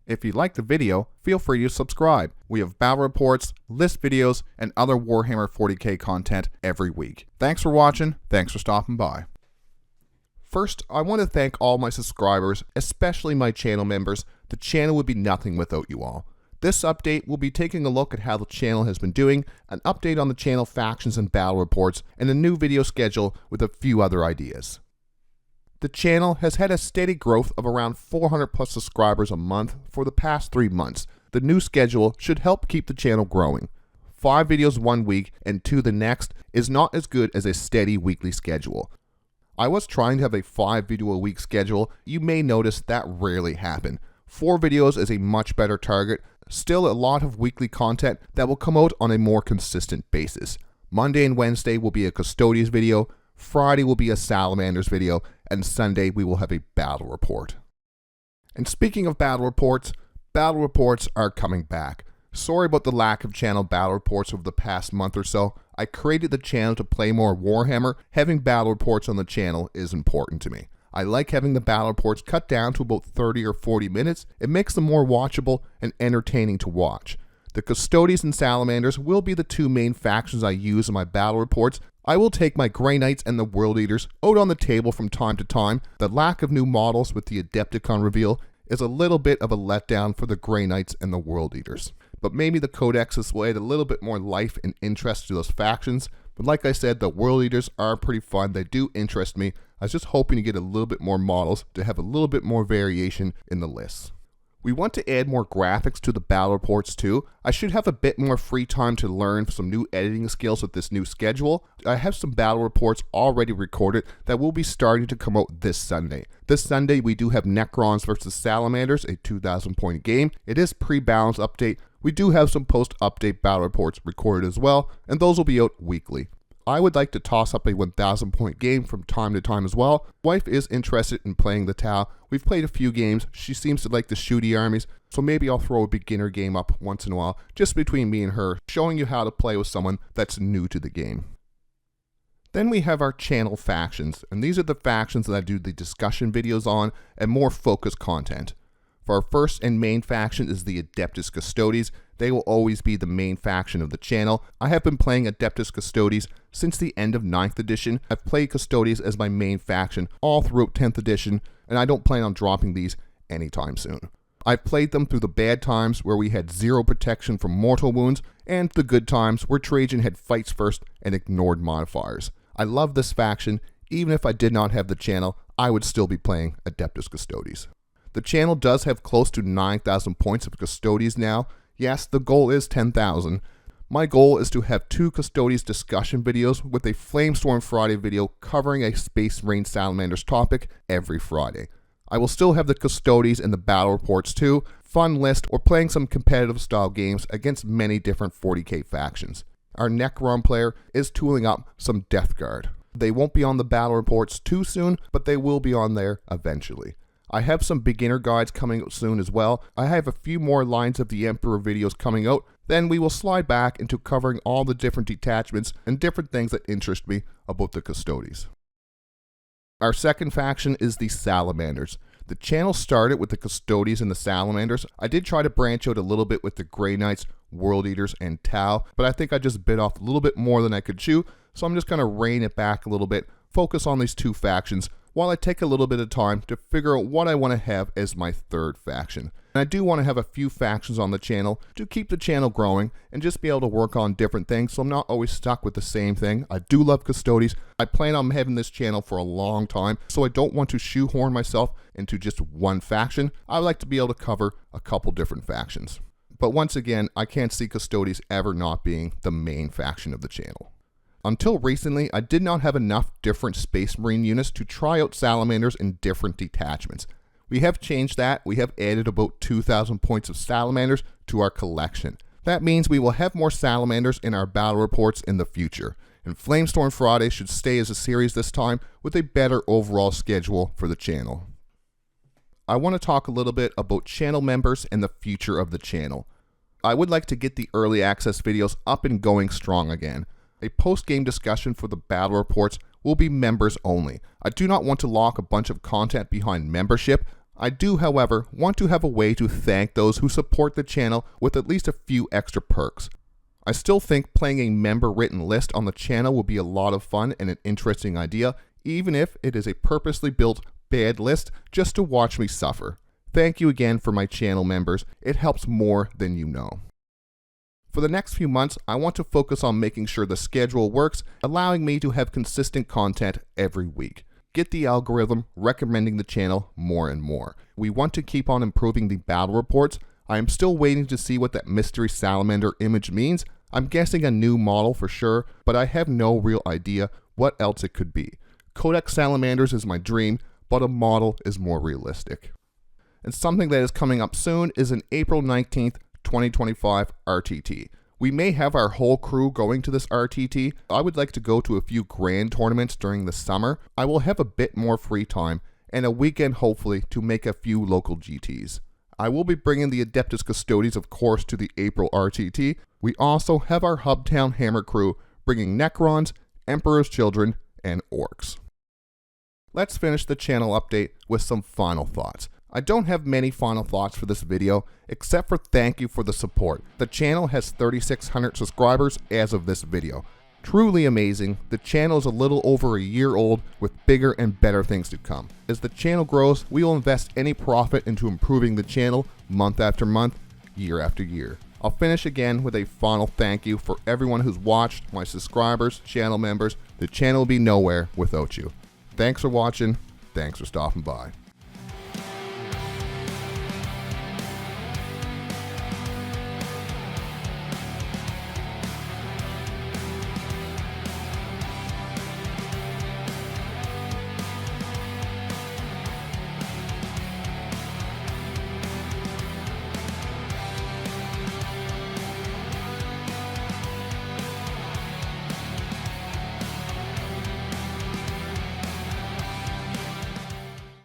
If you liked the video, feel free to subscribe. We have battle reports, list videos, and other Warhammer 40K content every week. Thanks for watching, thanks for stopping by. First, I want to thank all my subscribers, especially my channel members. The channel would be nothing without you all. This update will be taking a look at how the channel has been doing, an update on the channel factions and battle reports, and a new video schedule with a few other ideas. The channel has had a steady growth of around 400 plus subscribers a month for the past 3 months. The new schedule should help keep the channel growing. 5 videos one week and 2 the next is not as good as a steady weekly schedule. I was trying to have a 5 video a week schedule. You may notice that rarely happened. 4 videos is a much better target. Still a lot of weekly content that will come out on a more consistent basis. Monday and Wednesday will be a Custodes video, Friday will be a Salamanders video, and Sunday we will have a battle report. And speaking of battle reports are coming back. Sorry about the lack of channel battle reports over the past month or so. I created the channel to play more Warhammer. Having battle reports on the channel is important to me. I like having the battle reports cut down to about 30 or 40 minutes. It makes them more watchable and entertaining to watch. The Custodes and Salamanders will be the 2 main factions I use in my battle reports. I will take my Grey Knights and the World Eaters out on the table from time to time. The lack of new models with the Adeptus reveal is a little bit of a letdown for the Grey Knights and the World Eaters. But maybe the codexes will add a little bit more life and interest to those factions. But like I said, the World Eaters are pretty fun. They do interest me. I was just hoping to get a little bit more models to have a little bit more variation in the lists. We want to add more graphics to the battle reports too. I should have a bit more free time to learn some new editing skills with this new schedule. I have some battle reports already recorded that will be starting to come out this Sunday. This Sunday we do have Necrons versus Salamanders, a 2,000 point game. It is pre-balance update. We do have some post-update battle reports recorded as well, and those will be out weekly. I would like to toss up a 1,000 point game from time to time as well. Wife is interested in playing the Tau. We've played a few games. She seems to like the shooty armies, so maybe I'll throw a beginner game up once in a while, just between me and her, showing you how to play with someone that's new to the game. Then we have our channel factions, and these are the factions that I do the discussion videos on and more focused content. For our first and main faction is the Adeptus Custodes. They will always be the main faction of the channel. I have been playing Adeptus Custodes since the end of 9th edition. I've played Custodes as my main faction all throughout 10th edition, and I don't plan on dropping these anytime soon. I've played them through the bad times where we had 0 protection from mortal wounds, and the good times where Trajan had fights first and ignored modifiers. I love this faction. Even if I did not have the channel, I would still be playing Adeptus Custodes. The channel does have close to 9,000 points of Custodes now. Yes, the goal is 10,000. My goal is to have 2 Custodes discussion videos with a Flamestorm Friday video covering a Space Marine Salamanders topic every Friday. I will still have the Custodes and the battle reports too, fun list, or playing some competitive style games against many different 40k factions. Our Necron player is tooling up some Death Guard. They won't be on the battle reports too soon, but they will be on there eventually. I have some beginner guides coming out soon as well. I have a few more Lines of the Emperor videos coming out. Then we will slide back into covering all the different detachments and different things that interest me about the Custodes. Our second faction is the Salamanders. The channel started with the Custodes and the Salamanders. I did try to branch out a little bit with the Grey Knights, World Eaters, and Tau, but I think I just bit off a little bit more than I could chew, so I'm just going to rein it back a little bit, focus on these 2 factions, while I take a little bit of time to figure out what I want to have as my third faction. And I do want to have a few factions on the channel to keep the channel growing and just be able to work on different things so I'm not always stuck with the same thing. I do love Custodes. I plan on having this channel for a long time, so I don't want to shoehorn myself into just one faction. I like to be able to cover a couple different factions. But once again, I can't see Custodes ever not being the main faction of the channel. Until recently, I did not have enough different Space Marine units to try out Salamanders in different detachments. We have changed that. We have added about 2,000 points of Salamanders to our collection. That means we will have more Salamanders in our battle reports in the future. And Flamestorm Friday should stay as a series this time with a better overall schedule for the channel. I want to talk a little bit about channel members and the future of the channel. I would like to get the early access videos up and going strong again. A post-game discussion for the battle reports will be members only. I do not want to lock a bunch of content behind membership. I do, however, want to have a way to thank those who support the channel with at least a few extra perks. I still think playing a member-written list on the channel will be a lot of fun and an interesting idea, even if it is a purposely built bad list just to watch me suffer. Thank you again for my channel members. It helps more than you know. For the next few months, I want to focus on making sure the schedule works, allowing me to have consistent content every week. Get the algorithm recommending the channel more and more. We want to keep on improving the battle reports. I am still waiting to see what that mystery salamander image means. I'm guessing a new model for sure, but I have no real idea what else it could be. Codex Salamanders is my dream, but a model is more realistic. And something that is coming up soon is an April 19th, 2025 RTT. We may have our whole crew going to this RTT. I would like to go to a few grand tournaments during the summer. I will have a bit more free time and a weekend hopefully to make a few local GTs. I will be bringing the Adeptus custodes of course to the April RTT. We also have our Hubtown Hammer crew bringing Necrons, Emperor's Children, and Orcs. Let's finish the channel update with some final thoughts. I don't have many final thoughts for this video, except for thank you for the support. The channel has 3,600 subscribers as of this video. Truly amazing. The channel is a little over a year old with bigger and better things to come. As the channel grows, we will invest any profit into improving the channel month after month, year after year. I'll finish again with a final thank you for everyone who's watched, my subscribers, channel members. The channel will be nowhere without you. Thanks for watching. Thanks for stopping by.